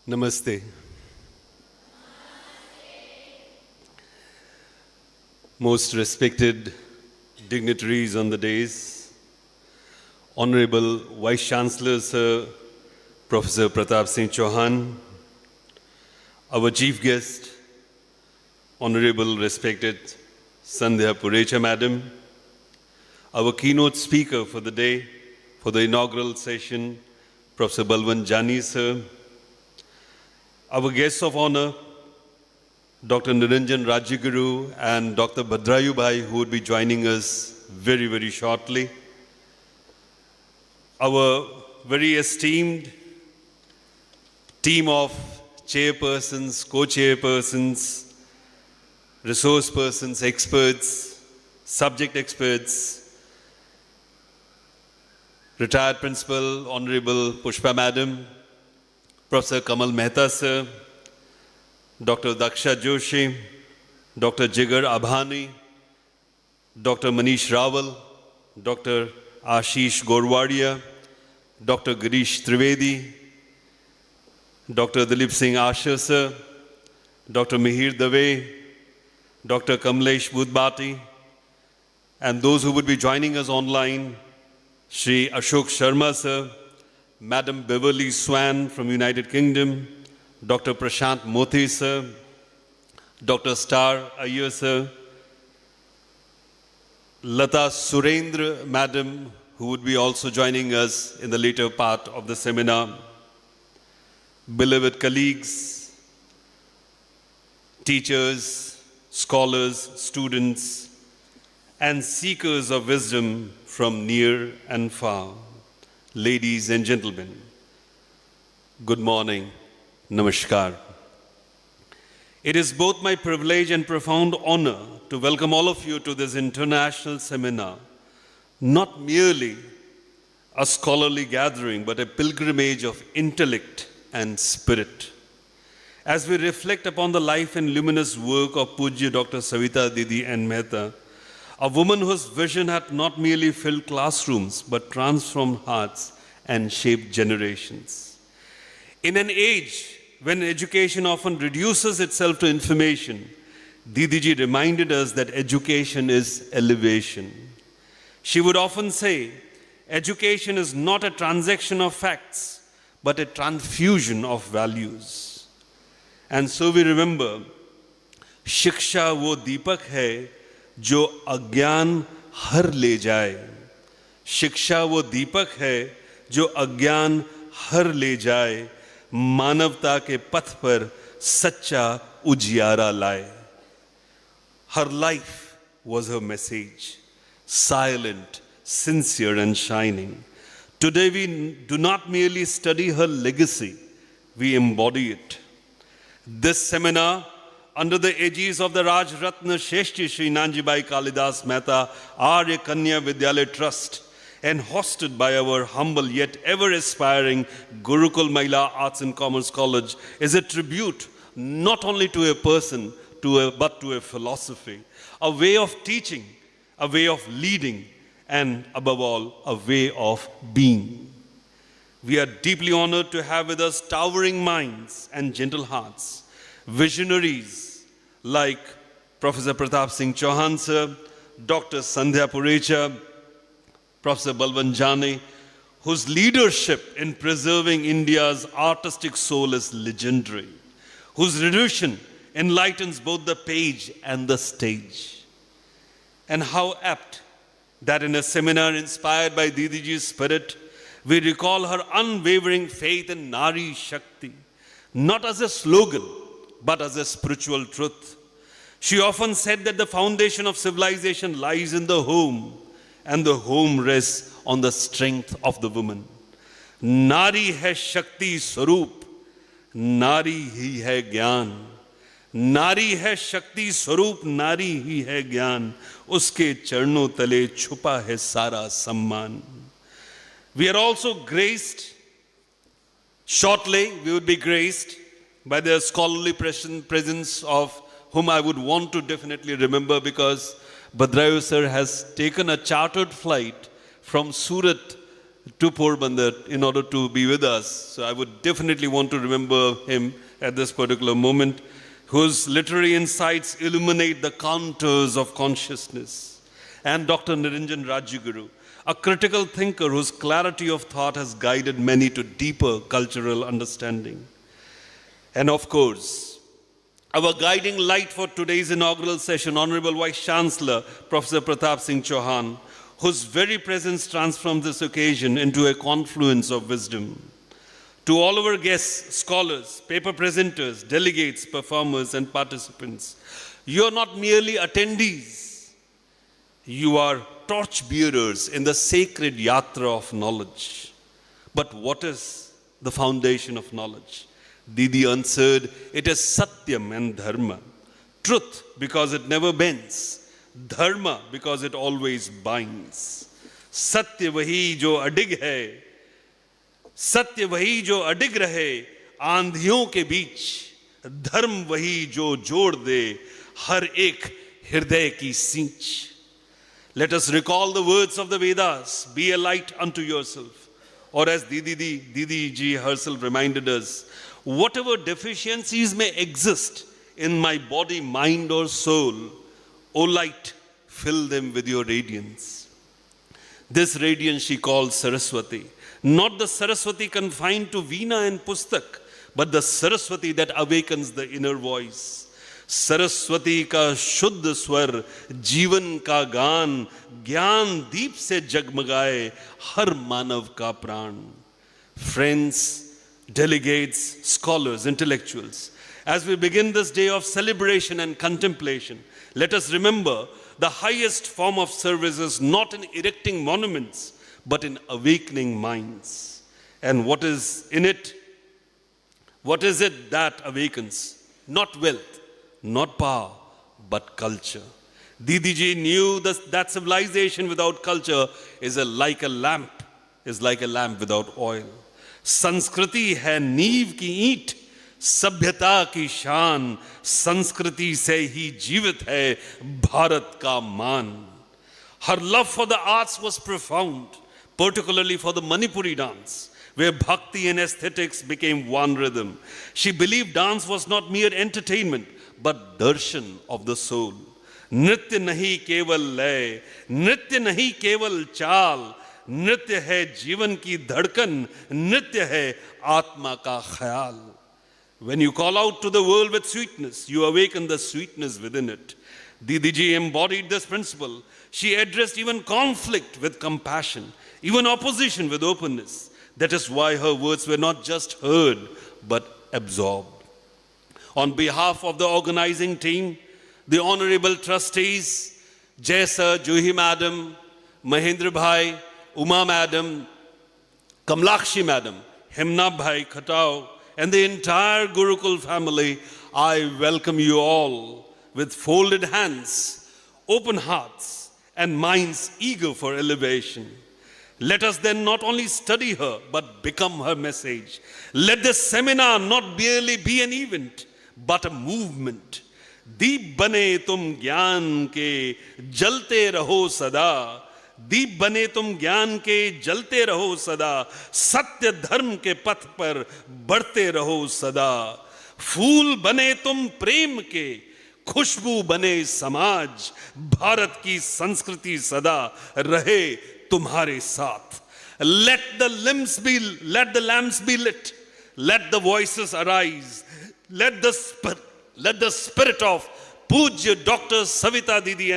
Namaste. Most respected dignitaries on the dais, Honorable Vice Chancellor Sir Professor Pratap Singh Chauhan, our chief guest, Honorable respected Sandhya Purecha Madam, our keynote speaker for the day, for the inaugural session, Professor Balwant Jani Sir, our guests of honor, Dr. Niranjan Rajyaguru and Dr. Bhadrayu Bhai, who would be joining us very, very shortly. Our very esteemed team of chairpersons, co-chairpersons, resource persons, experts, subject experts, retired Principal Honorable Pushpa Madam, Professor Kamal Mehta Sir, Dr. Daksha Joshi, Dr. Jigar Abhani, Dr. Manish Rawal, Dr. Ashish Gorwadia, Dr. Girish Trivedi, Dr. Dilip Singh Asher Sir, Dr. Mihir Dave, Dr. Kamlesh Budbati, and those who would be joining us online, Shri Ashok Sharma Sir, Madam Beverly Swan from United Kingdom, Dr. Prashant Moti Sir, Dr. Star Iyer Sir, Lata Surendra Madam, who would be also joining us in the later part of the seminar, beloved colleagues, teachers, scholars, students, and seekers of wisdom from near and far. Ladies and gentlemen, good morning, namaskar. It is both my privilege and profound honor to welcome all of you to this international seminar, not merely a scholarly gathering, but a pilgrimage of intellect and spirit. As we reflect upon the life and luminous work of Pujya Dr. Savita Didi N. Mehta, a woman whose vision had not merely filled classrooms, but transformed hearts and shaped generations. In an age when education often reduces itself to information, Didiji reminded us that education is elevation. She would often say, education is not a transaction of facts, but a transfusion of values. And so we remember, Shiksha wo deepak hai, जो अज्ञान हर ले जाए। शिक्षा वो दीपक है जो अज्ञान हर ले जाए, मानवता के पथ पर सच्चा उजियारा लाए। Her life was her message, silent, sincere and shining. Today we do not merely study her legacy, we embody it. This seminar, under the aegis of the Raj Ratna Sheshti Shri Nanjibai Kalidas Mehta Arya Kanya Vidyalaya Trust, and hosted by our humble yet ever-aspiring Gurukul Mahila Arts and Commerce College, is a tribute not only to a person, but to a philosophy, a way of teaching, a way of leading, and above all, a way of being. We are deeply honored to have with us towering minds and gentle hearts, visionaries like Professor Pratap Singh Chauhan Sir, Dr. Sandhya Purecha, Professor Balwant Jani, whose leadership in preserving India's artistic soul is legendary, whose erudition enlightens both the page and the stage. And how apt that in a seminar inspired by Didiji's spirit, we recall her unwavering faith in Nari Shakti, not as a slogan, but as a spiritual truth. She often said that the foundation of civilization lies in the home, and the home rests on the strength of the woman. Nari hai Shakti Swarup, Nari hi hai Gyan. Nari hai Shakti Swarup, Nari hi hai Gyan. Uske charno tale chupa hai sara samman. We are also graced, shortly we would be graced by the scholarly presence of whom I would want to definitely remember, because Bhadrayu sir has taken a chartered flight from Surat to Porbandar in order to be with us. So I would definitely want to remember him at this particular moment, whose literary insights illuminate the contours of consciousness. And Dr. Niranjan Rajyaguru, a critical thinker whose clarity of thought has guided many to deeper cultural understanding. And of course, our guiding light for today's inaugural session, Honorable Vice Chancellor, Professor Pratap Singh Chauhan, whose very presence transforms this occasion into a confluence of wisdom. To all our guests, scholars, paper presenters, delegates, performers, and participants, you are not merely attendees. You are torchbearers in the sacred yatra of knowledge. But what is the foundation of knowledge? Didi answered, it is Satyam and Dharma. Truth, because it never bends. Dharma, because it always binds. Satya vahi jo adig hai. सत्य वही जो अडिग रहे आंधियों के बीच, धर्म वही जो जोड़ दे हर एक हृदय की सींच. Let us recall the words of the Vedas, be a light unto yourself. Or as Didi ji herself reminded us, whatever deficiencies may exist in my body, mind or soul, O light, fill them with your radiance. This radiance she called Saraswati. Not the Saraswati confined to Veena and Pustak, but the Saraswati that awakens the inner voice. Saraswati ka shuddh swar, जीवन का गान, ज्ञान दीप से जगमगाए हर मानव का प्राण. Friends, delegates, scholars, intellectuals, as we begin this day of celebration and contemplation, let us remember the highest form of service is not in erecting monuments, but in awakening minds. And what is in it? What is it that awakens? Not wealth, not power, but culture. Didi ji knew that civilization without culture is like a lamp without oil. Sanskriti hai neev ki eent, सभ्यता की शान, संस्कृति से ही जीवित है भारत का मान. Her love for the arts was profound, particularly for the Manipuri dance, where bhakti and aesthetics became one rhythm. She believed dance was not mere entertainment, but darshan of the soul. Nritya nahi keval lay, nritya nahi keval chaal, nritya hai जीवन की धड़कन, nritya hai आत्मा का ख्याल. When you call out to the world with sweetness, you awaken the sweetness within it. Didi ji embodied this principle. She addressed even conflict with compassion, even opposition with openness. That is why her words were not just heard, but absorbed. On behalf of the organizing team, the honorable trustees, Jai Sir, Juhi Madam, Mahendra Bhai, Uma Madam, Kamlakshi Madam, Himna Bhai Khatao, and the entire Gurukul family, I welcome you all with folded hands, open hearts, and minds eager for elevation. Let us then not only study her, but become her message. Let this seminar not merely be an event, but a movement. Deep bane tum gyan ke jalte raho sada. दीप बने तुम ज्ञान के जलते रहो सदा, सत्य धर्म के पथ पर बढ़ते रहो सदा. फूल बने तुम प्रेम के, खुशबू बने समाज, भारत की संस्कृति सदा रहे तुम्हारे साथ. Let the lamps be lit, let the voices arise, let the spirit of Pujya Dr. Savita Didi